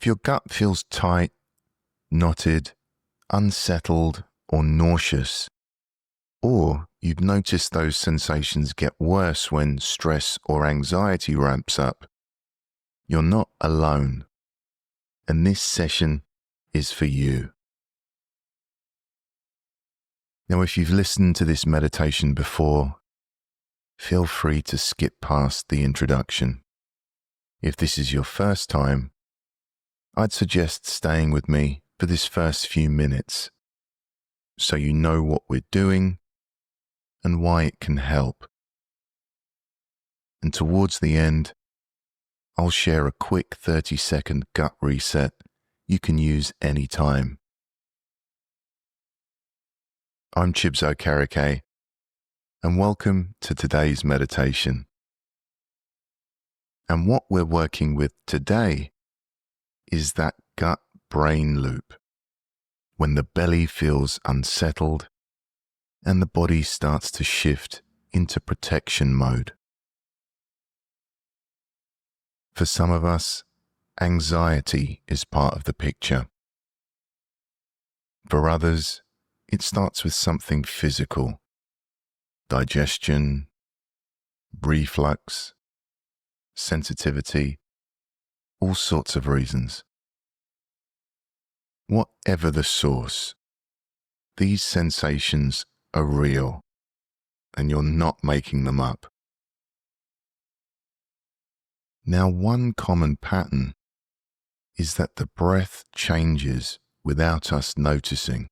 your gut feels tight, knotted, unsettled, or nauseous, or you've noticed those sensations get worse when stress or anxiety ramps up, you're not alone, and this session is for you. Now, if you've listened to this meditation before, feel free to skip past the introduction. If this is your first time, I'd suggest staying with me for this first few minutes so you know what we're doing and why it can help. And towards the end, I'll share a quick 30-second gut reset you can use anytime. I'm Chibs Okereke, and welcome to today's meditation. And what we're working with today is that gut-brain loop, when the belly feels unsettled and the body starts to shift into protection mode. For some of us, anxiety is part of the picture. For others, it starts with something physical: digestion, reflux, sensitivity, all sorts of reasons. Whatever the source, these sensations are real, and you're not making them up. Now, one common pattern is that the breath changes without us noticing.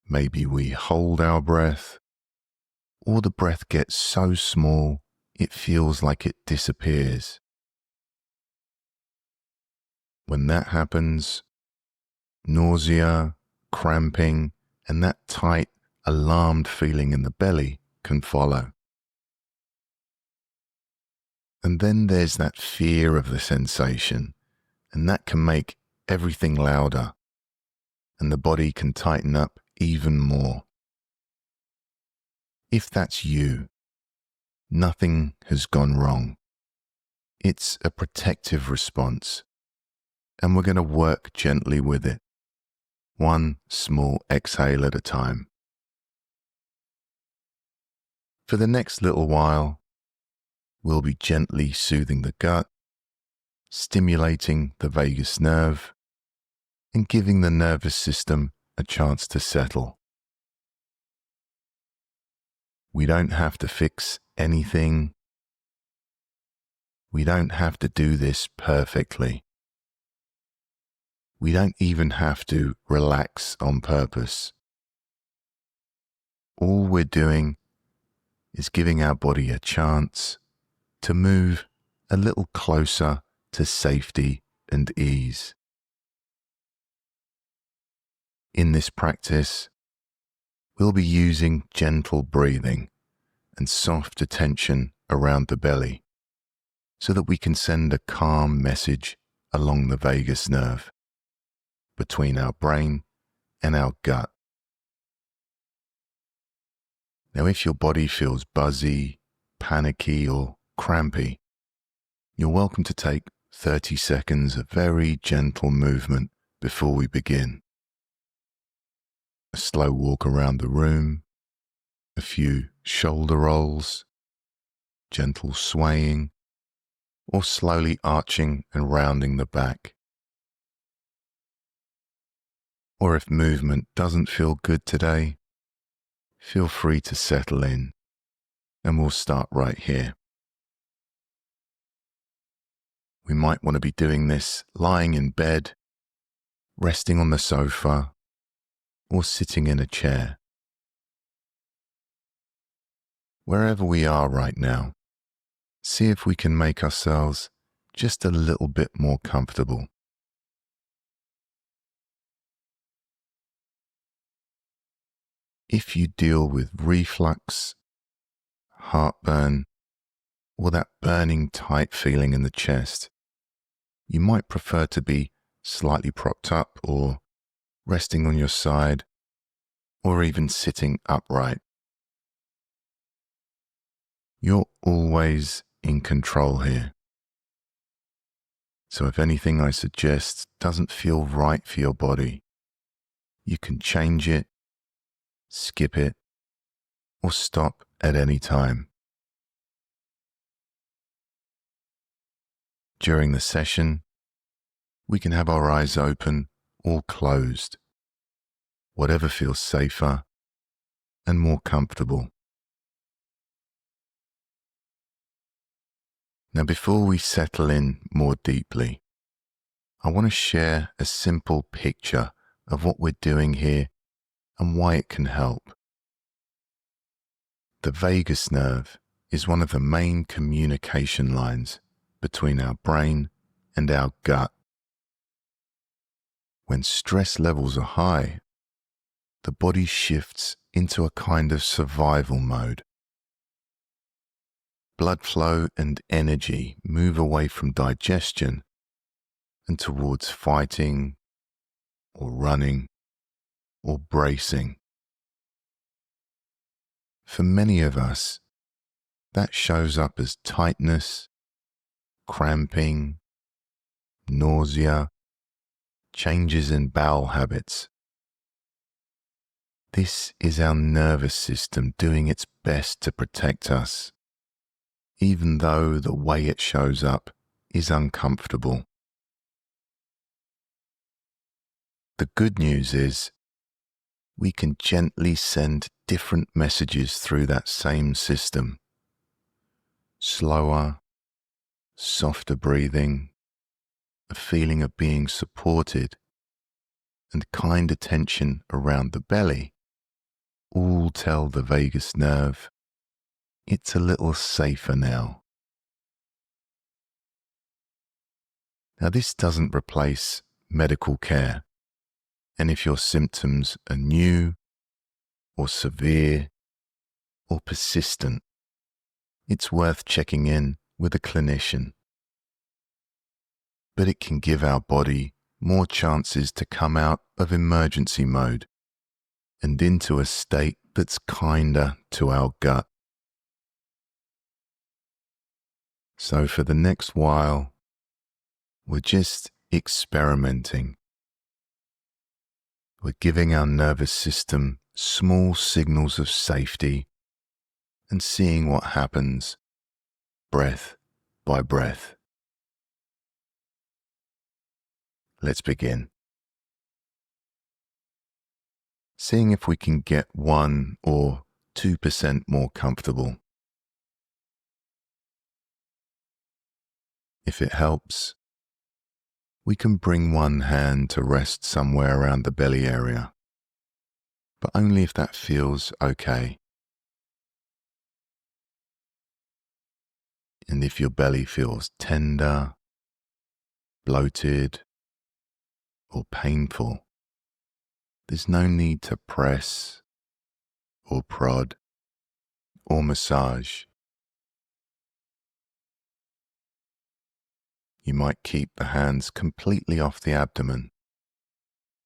Maybe we hold our breath, or the breath gets so small it feels like it disappears. When that happens, nausea, cramping, and that tight, alarmed feeling in the belly can follow. And then there's that fear of the sensation, and that can make everything louder, and the body can tighten up even more. If that's you, nothing has gone wrong. It's a protective response, and we're going to work gently with it, one small exhale at a time. For the next little while, we'll be gently soothing the gut, stimulating the vagus nerve, and giving the nervous system a chance to settle. We don't have to fix anything. We don't have to do this perfectly. We don't even have to relax on purpose. All we're doing is giving our body a chance to move a little closer to safety and ease. In this practice, we'll be using gentle breathing and soft attention around the belly so that we can send a calm message along the vagus nerve between our brain and our gut. Now, if your body feels buzzy, panicky, or crampy, you're welcome to take 30 seconds of very gentle movement before we begin. A slow walk around the room, a few shoulder rolls, gentle swaying, or slowly arching and rounding the back. Or if movement doesn't feel good today, feel free to settle in, and we'll start right here. We might want to be doing this lying in bed, resting on the sofa, or sitting in a chair. Wherever we are right now, see if we can make ourselves just a little bit more comfortable. If you deal with reflux, heartburn, or that burning tight feeling in the chest, you might prefer to be slightly propped up or resting on your side, or even sitting upright. You're always in control here. So if anything I suggest doesn't feel right for your body, you can change it, skip it, or stop at any time. During the session, we can have our eyes open or closed, whatever feels safer and more comfortable. Now, before we settle in more deeply, I want to share a simple picture of what we're doing here and why it can help. The vagus nerve is one of the main communication lines between our brain and our gut. When stress levels are high, the body shifts into a kind of survival mode. Blood flow and energy move away from digestion and towards fighting or running or bracing. For many of us, that shows up as tightness, cramping, nausea, changes in bowel habits. This is our nervous system doing its best to protect us, even though the way it shows up is uncomfortable. The good news is we can gently send different messages through that same system. Slower, softer breathing, a feeling of being supported, and kind attention around the belly all tell the vagus nerve it's a little safer now. Now, this doesn't replace medical care, and if your symptoms are new or severe or persistent, it's worth checking in with a clinician. But it can give our body more chances to come out of emergency mode and into a state that's kinder to our gut. So for the next while, we're just experimenting. We're giving our nervous system small signals of safety and seeing what happens, breath by breath. Let's begin. Seeing if we can get 1 or 2% more comfortable. If it helps, we can bring one hand to rest somewhere around the belly area, but only if that feels okay. And if your belly feels tender, bloated, or painful, there's no need to press or prod or massage. You might keep the hands completely off the abdomen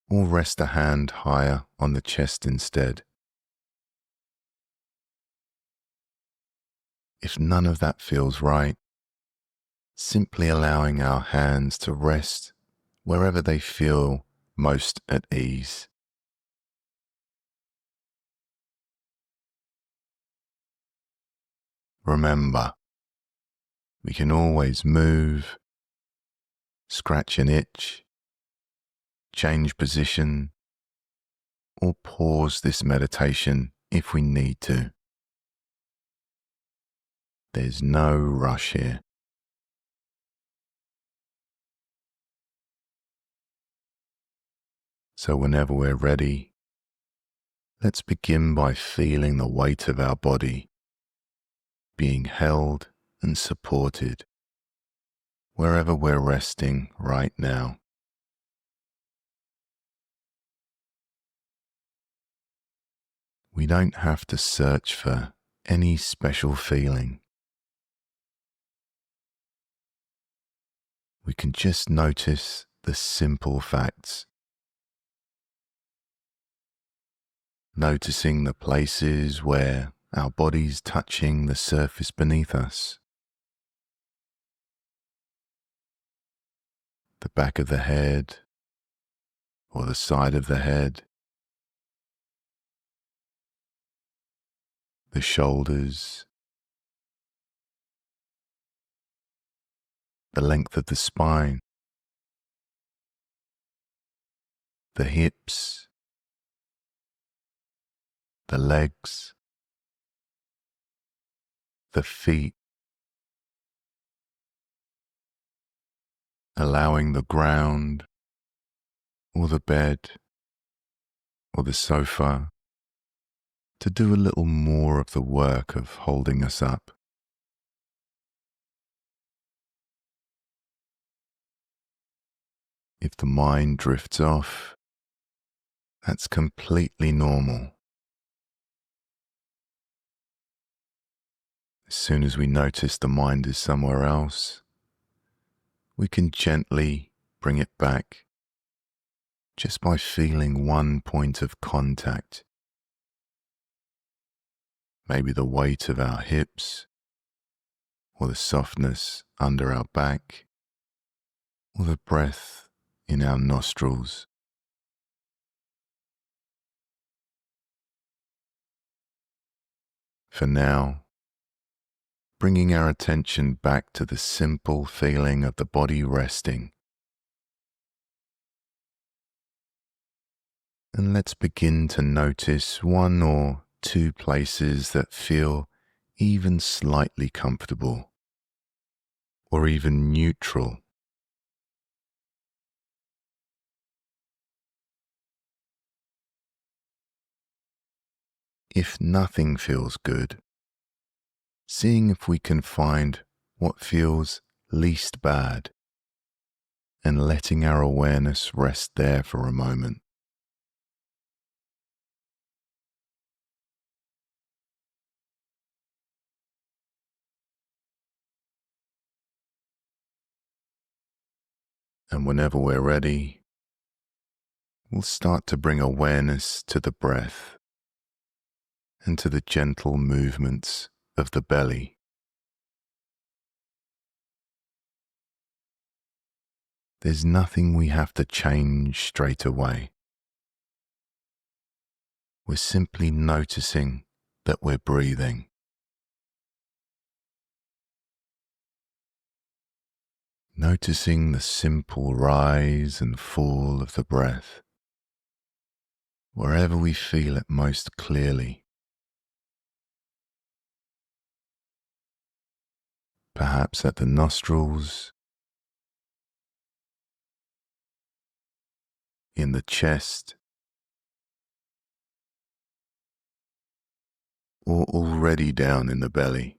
or rest a hand higher on the chest instead. If none of that feels right, simply allowing our hands to rest wherever they feel most at ease. Remember, we can always move, scratch an itch, change position, or pause this meditation if we need to. There's no rush here. So whenever we're ready, let's begin by feeling the weight of our body being held and supported wherever we're resting right now. We don't have to search for any special feeling. We can just notice the simple facts. Noticing the places where our body's touching the surface beneath us. the back of the head or the side of the head, the shoulders, the length of the spine, the hips, the legs, the feet, allowing the ground or the bed or the sofa to do a little more of the work of holding us up. If the mind drifts off, that's completely normal. As soon as we notice the mind is somewhere else, we can gently bring it back just by feeling one point of contact. Maybe the weight of our hips, or the softness under our back, or the breath in our nostrils. For now, bringing our attention back to the simple feeling of the body resting. And let's begin to notice one or two places that feel even slightly comfortable, or even neutral. If nothing feels good, seeing if we can find what feels least bad and letting our awareness rest there for a moment. And whenever we're ready, we'll start to bring awareness to the breath and to the gentle movements of the belly. There's nothing we have to change straight away. We're simply noticing that we're breathing. Noticing the simple rise and fall of the breath, wherever we feel it most clearly. Perhaps at the nostrils, in the chest, or already down in the belly.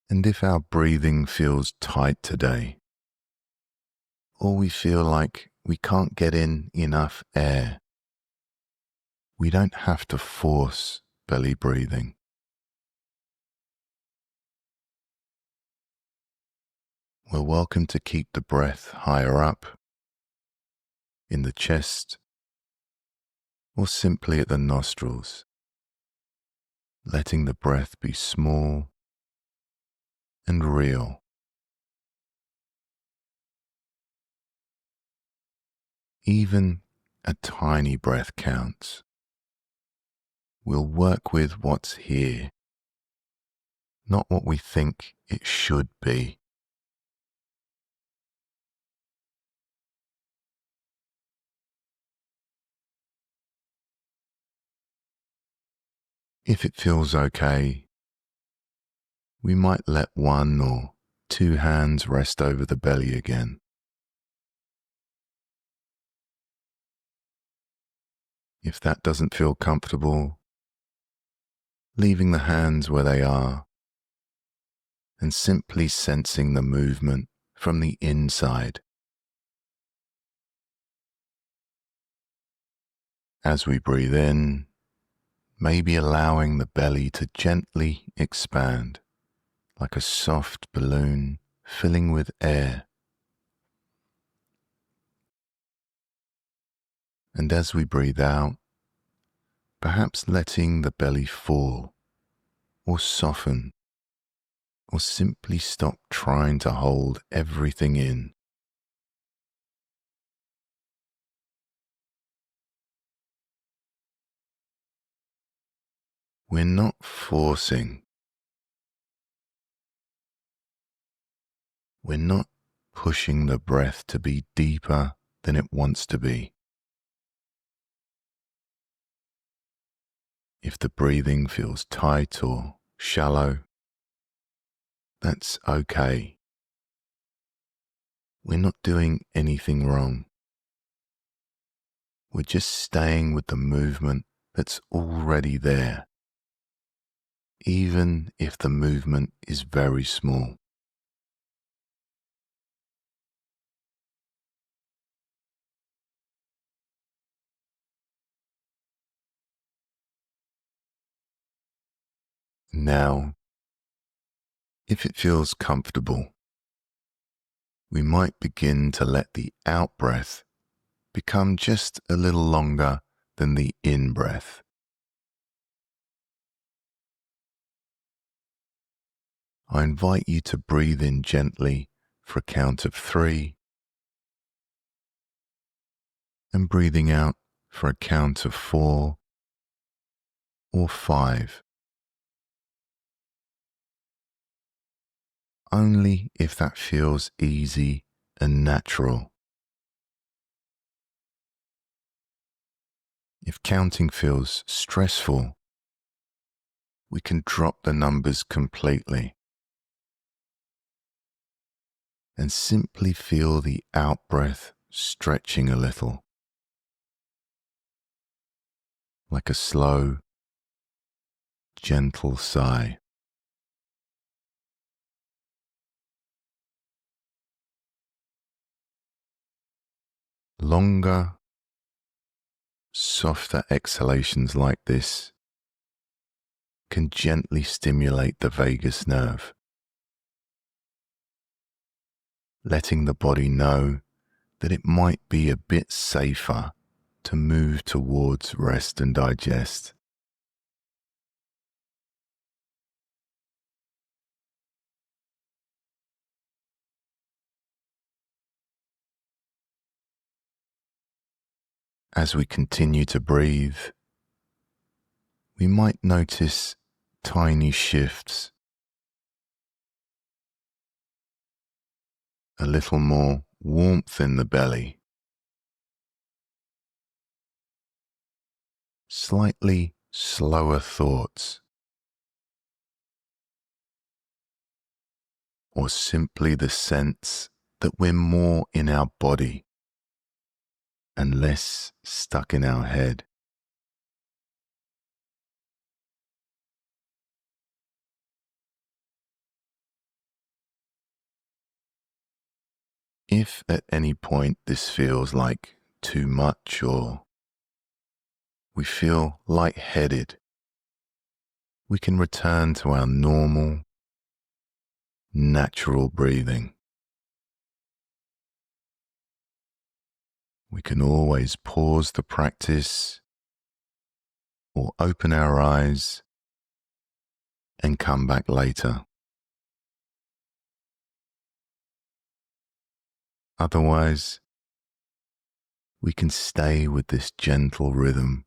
And if our breathing feels tight today, or we feel like we can't get in enough air, we don't have to force belly breathing. We're welcome to keep the breath higher up, in the chest, or simply at the nostrils, letting the breath be small and real. Even a tiny breath counts. We'll work with what's here, not what we think it should be. If it feels okay, we might let one or two hands rest over the belly again. If that doesn't feel comfortable, leaving the hands where they are and simply sensing the movement from the inside. As we breathe in, maybe allowing the belly to gently expand like a soft balloon filling with air. And as we breathe out, perhaps letting the belly fall or soften or simply stop trying to hold everything in. We're not forcing. We're not pushing the breath to be deeper than it wants to be. If the breathing feels tight or shallow, that's okay. We're not doing anything wrong. We're just staying with the movement that's already there, even if the movement is very small. Now, if it feels comfortable, we might begin to let the out-breath become just a little longer than the in-breath. I invite you to breathe in gently for a count of 3 and breathing out for a count of 4 or 5. Only if that feels easy and natural. If counting feels stressful, we can drop the numbers completely and simply feel the out-breath stretching a little, like a slow, gentle sigh. Longer, softer exhalations like this can gently stimulate the vagus nerve, letting the body know that it might be a bit safer to move towards rest and digest. As we continue to breathe, we might notice tiny shifts, a little more warmth in the belly, slightly slower thoughts, or simply the sense that we're more in our body and less stuck in our head. If at any point this feels like too much or we feel lightheaded, we can return to our normal, natural breathing. We can always pause the practice or open our eyes and come back later. Otherwise, we can stay with this gentle rhythm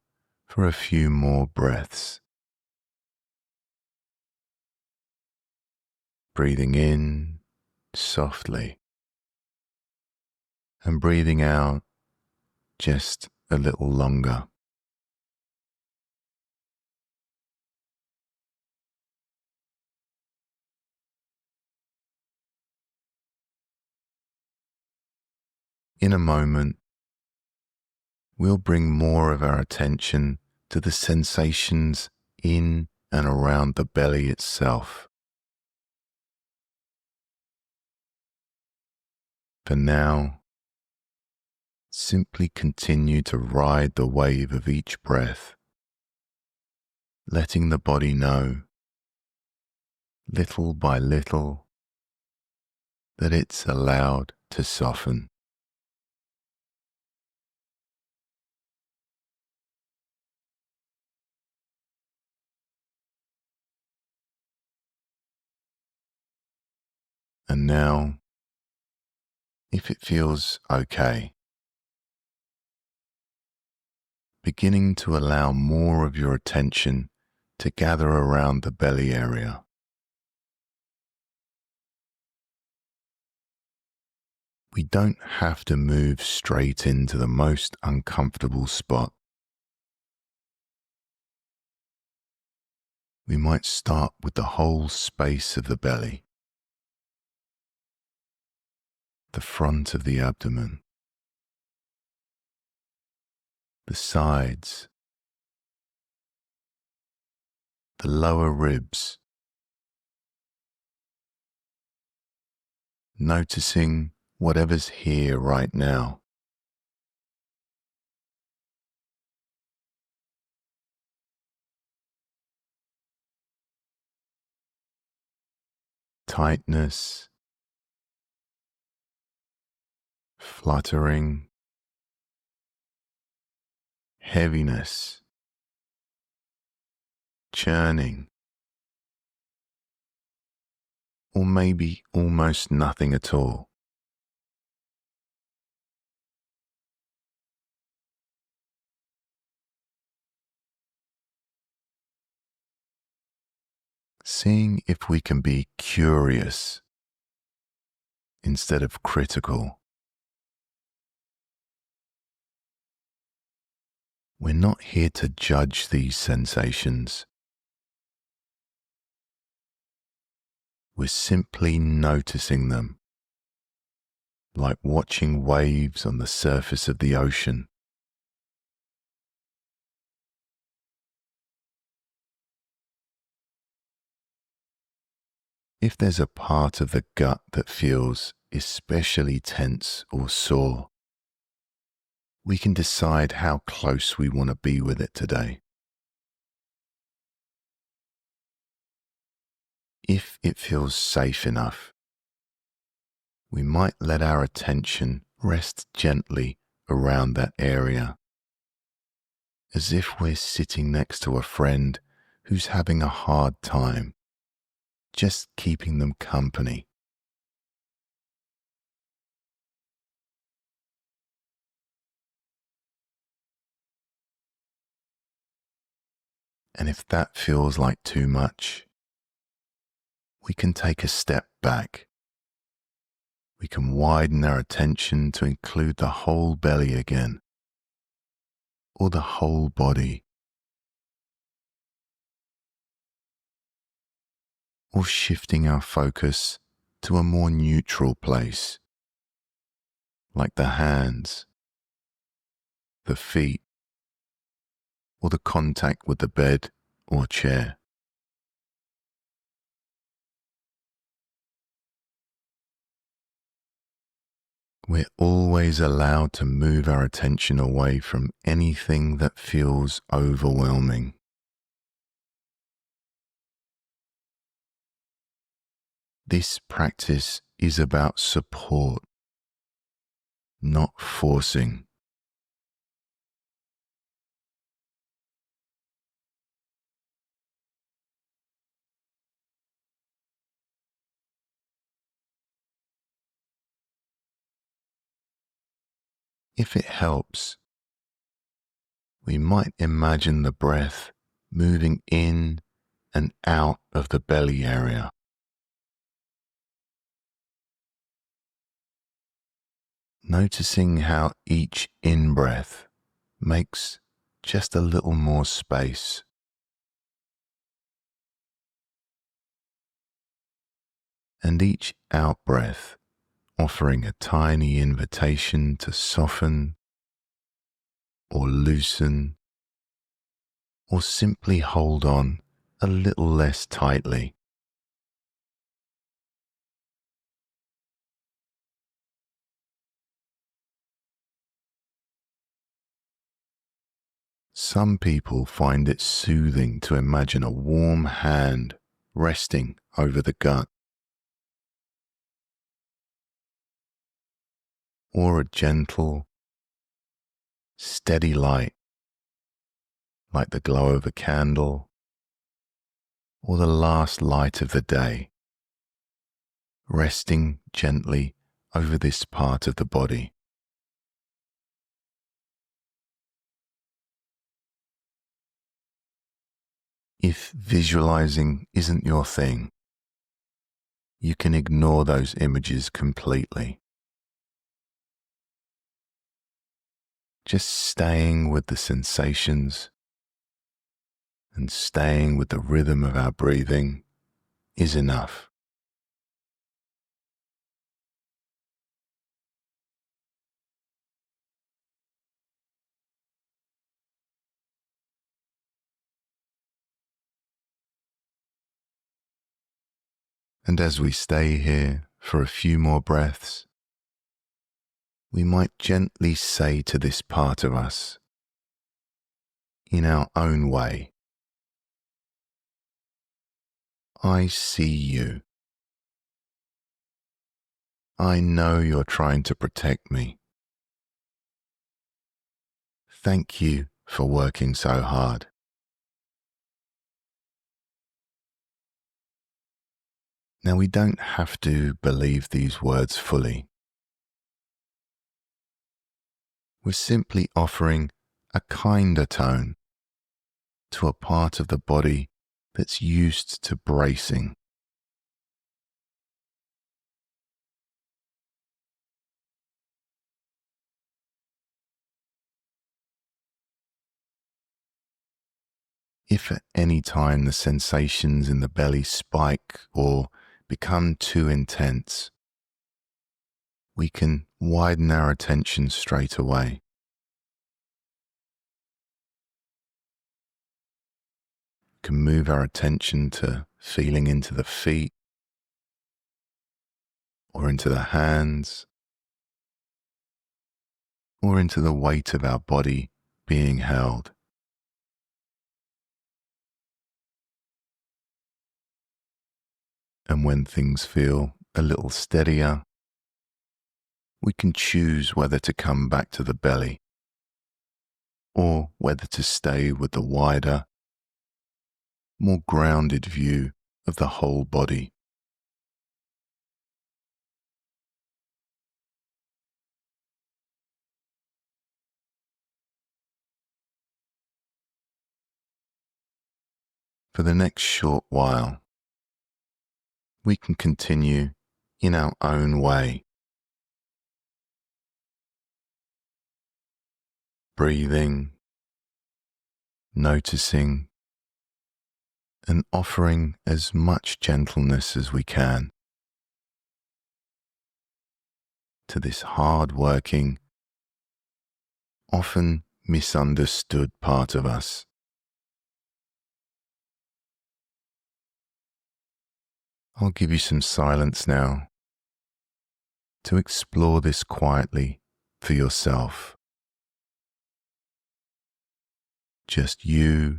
for a few more breaths. Breathing in softly and breathing out just a little longer. In a moment, we'll bring more of our attention to the sensations in and around the belly itself. For now, simply continue to ride the wave of each breath, letting the body know, little by little, that it's allowed to soften. And now, if it feels okay, beginning to allow more of your attention to gather around the belly area. We don't have to move straight into the most uncomfortable spot. We might start with the whole space of the belly, the front of the abdomen, the sides, the lower ribs, noticing whatever's here right now. Tightness, fluttering, heaviness, churning, or maybe almost nothing at all. Seeing if we can be curious instead of critical. We're not here to judge these sensations. We're simply noticing them, like watching waves on the surface of the ocean. If there's a part of the gut that feels especially tense or sore, we can decide how close we want to be with it today. If it feels safe enough, we might let our attention rest gently around that area, as if we're sitting next to a friend who's having a hard time, just keeping them company. And if that feels like too much, we can take a step back. We can widen our attention to include the whole belly again, or the whole body, or shifting our focus to a more neutral place, like the hands, the feet, or the contact with the bed or chair. We're always allowed to move our attention away from anything that feels overwhelming. This practice is about support, not forcing. If it helps, we might imagine the breath moving in and out of the belly area. Noticing how each in-breath makes just a little more space. And each out-breath offering a tiny invitation to soften or loosen or simply hold on a little less tightly. Some people find it soothing to imagine a warm hand resting over the gut, or a gentle, steady light, like the glow of a candle or the last light of the day, resting gently over this part of the body. If visualizing isn't your thing, you can ignore those images completely. Just staying with the sensations and staying with the rhythm of our breathing is enough. And as we stay here for a few more breaths, we might gently say to this part of us, in our own way, I see you. I know you're trying to protect me. Thank you for working so hard. Now, we don't have to believe these words fully. We're simply offering a kinder tone to a part of the body that's used to bracing. If at any time the sensations in the belly spike or become too intense, we can widen our attention straight away. Can move our attention to feeling into the feet or into the hands or into the weight of our body being held. And when things feel a little steadier, we can choose whether to come back to the belly or whether to stay with the wider, more grounded view of the whole body. For the next short while, we can continue in our own way, breathing, noticing, and offering as much gentleness as we can to this hard-working, often misunderstood part of us. I'll give you some silence now to explore this quietly for yourself. Just you,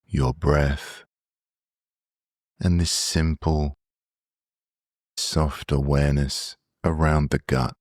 your breath, and this simple, soft awareness around the gut.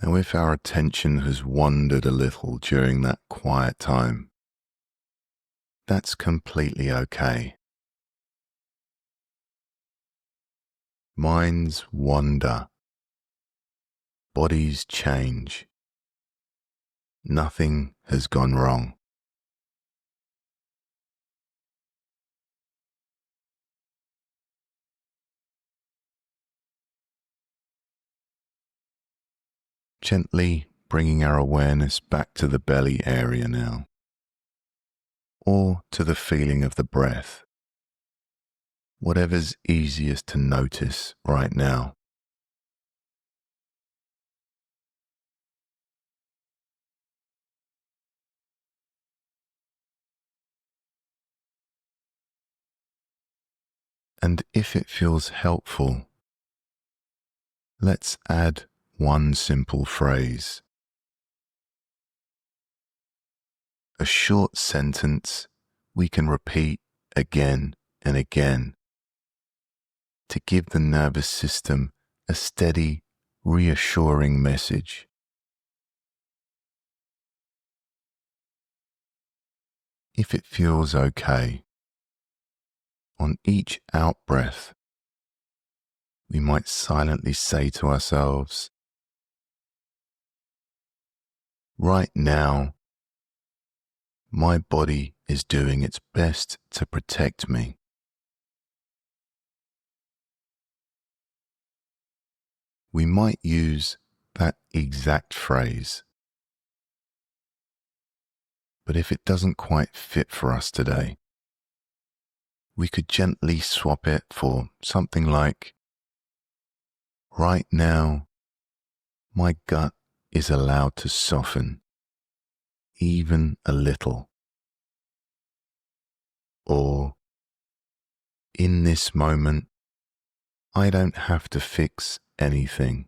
Now, if our attention has wandered a little during that quiet time, that's completely okay. Minds wander, bodies change. Nothing has gone wrong. Gently bringing our awareness back to the belly area now, or to the feeling of the breath, whatever's easiest to notice right now. And if it feels helpful, Let's add one simple phrase, a short sentence we can repeat again and again to give the nervous system a steady, reassuring message. If it feels okay, on each out-breath, we might silently say to ourselves, right now, my body is doing its best to protect me. We might use that exact phrase, but if it doesn't quite fit for us today, we could gently swap it for something like, right now, my gut is allowed to soften, even a little. Or, in this moment, I don't have to fix anything.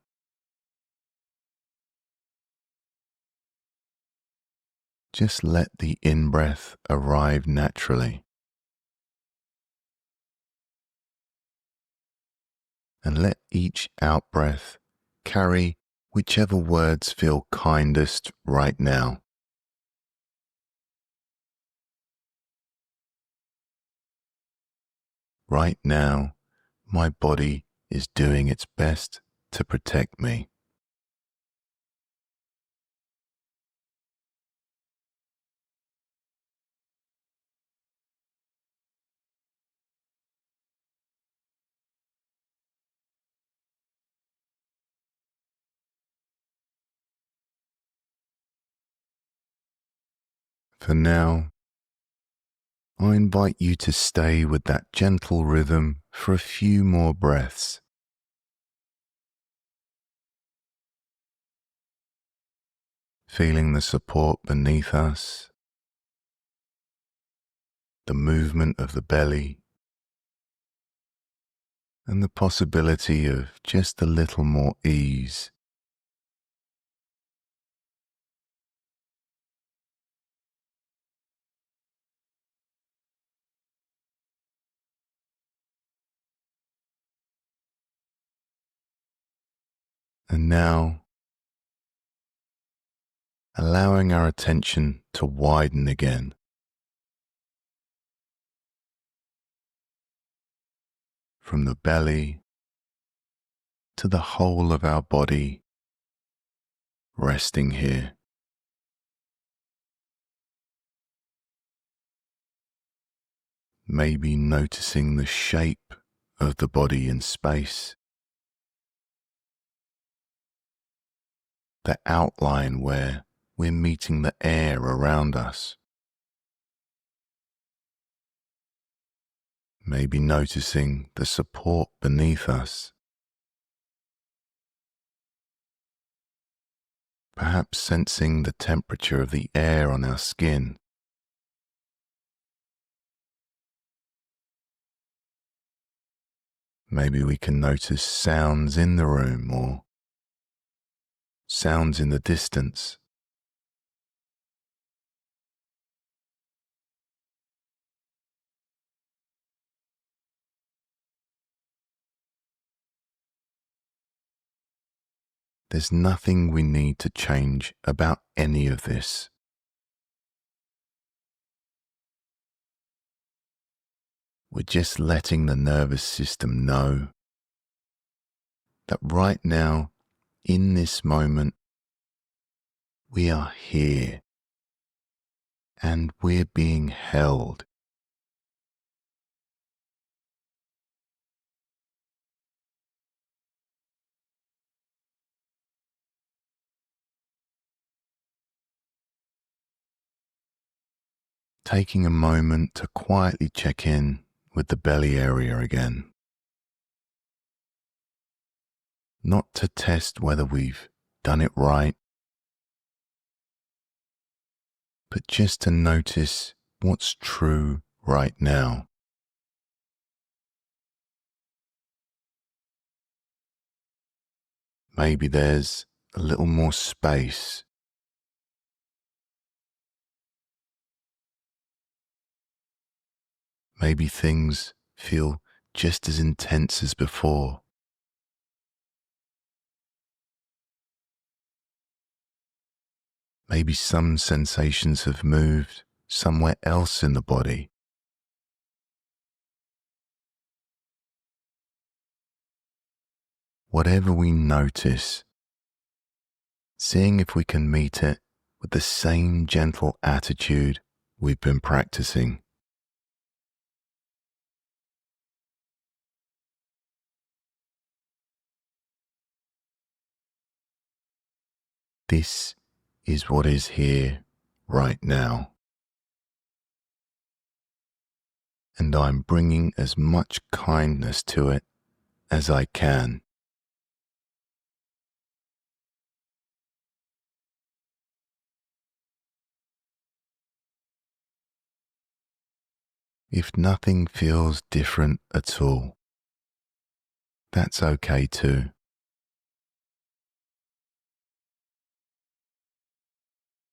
Just let the in-breath arrive naturally. And let each out-breath carry whichever words feel kindest right now. Right now, my body is doing its best to protect me. For now, I invite you to stay with that gentle rhythm for a few more breaths. Feeling the support beneath us, the movement of the belly, and the possibility of just a little more ease. And now, allowing our attention to widen again. From the belly to the whole of our body, resting here. Maybe noticing the shape of the body in space, the outline where we're meeting the air around us. Maybe noticing the support beneath us. Perhaps sensing the temperature of the air on our skin. Maybe we can notice sounds in the room or sounds in the distance. There's nothing we need to change about any of this. We're just letting the nervous system know that right now, in this moment, we are here and we're being held. Taking a moment to quietly check in with the belly area again. Not to test whether we've done it right, but just to notice what's true right now. Maybe there's a little more space. Maybe things feel just as intense as before. Maybe some sensations have moved somewhere else in the body. Whatever we notice, seeing if we can meet it with the same gentle attitude we've been practicing. This is what is here right now. And I'm bringing as much kindness to it as I can. If nothing feels different at all, that's okay too.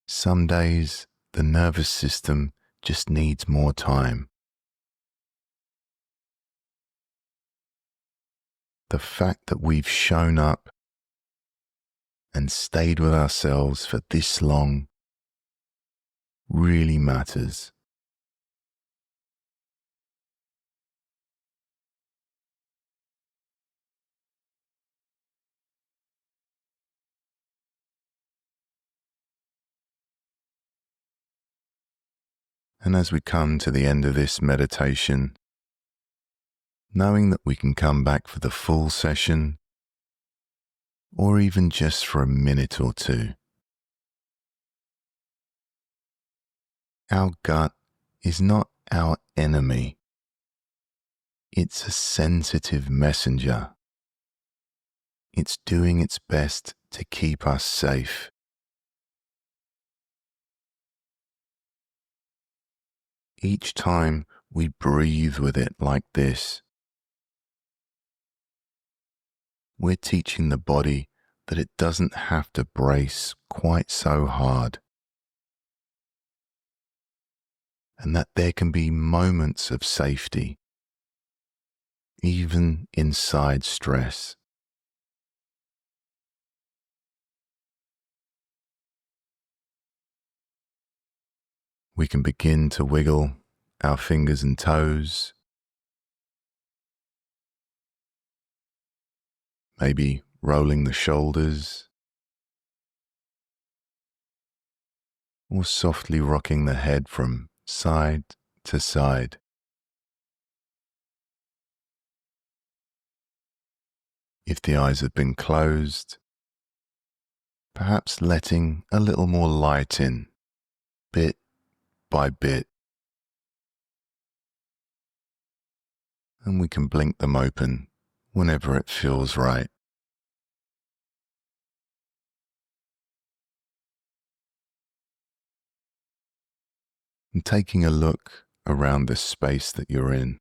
Some days the nervous system just needs more time. The fact that we've shown up and stayed with ourselves for this long really matters. And as we come to the end of this meditation, knowing that we can come back for the full session, or even just for a minute or two. Our gut is not our enemy. It's a sensitive messenger. It's doing its best to keep us safe. Each time we breathe with it like this, we're teaching the body that it doesn't have to brace quite so hard, and that there can be moments of safety, even inside stress. We can begin to wiggle our fingers and toes, maybe rolling the shoulders, or softly rocking the head from side to side. If the eyes have been closed, perhaps letting a little more light in, bit by bit. And we can blink them open whenever it feels right. And taking a look around the space that you're in,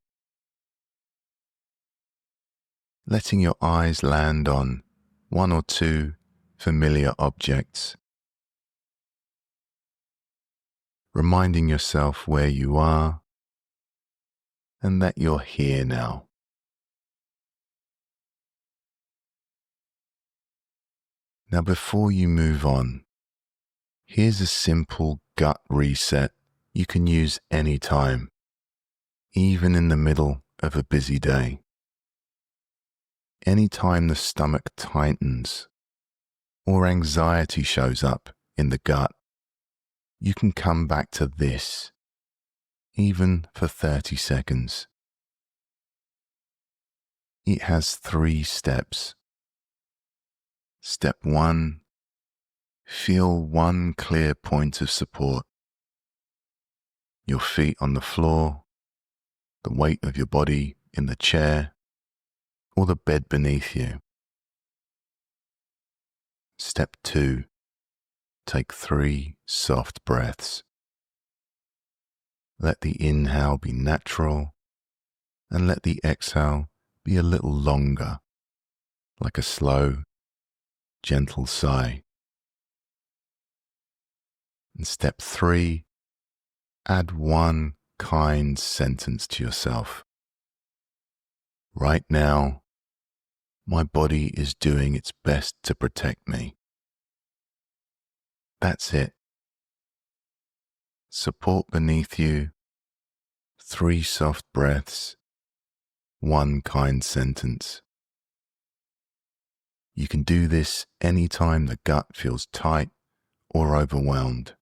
letting your eyes land on one or two familiar objects, reminding yourself where you are and that you're here now. Now, before you move on, here's a simple gut reset you can use anytime, even in the middle of a busy day. Anytime the stomach tightens or anxiety shows up in the gut, you can come back to this, even for 30 seconds. It has 3 steps. Step 1, feel one clear point of support. Your feet on the floor, the weight of your body in the chair, or the bed beneath you. Step 2, take 3 soft breaths. Let the inhale be natural and let the exhale be a little longer, like a slow, gentle sigh. And step 3, add one kind sentence to yourself. Right now, my body is doing its best to protect me. That's it. Support beneath you, 3 soft breaths, one kind sentence. You can do this anytime the gut feels tight or overwhelmed.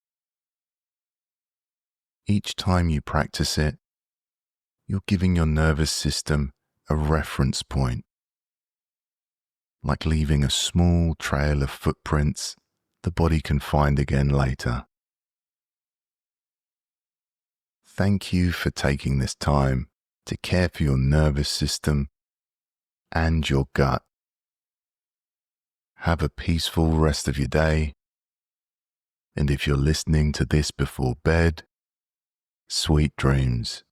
Each time you practice it, you're giving your nervous system a reference point, like leaving a small trail of footprints the body can find again later. Thank you for taking this time to care for your nervous system and your gut. Have a peaceful rest of your day, and if you're listening to this before bed, sweet dreams.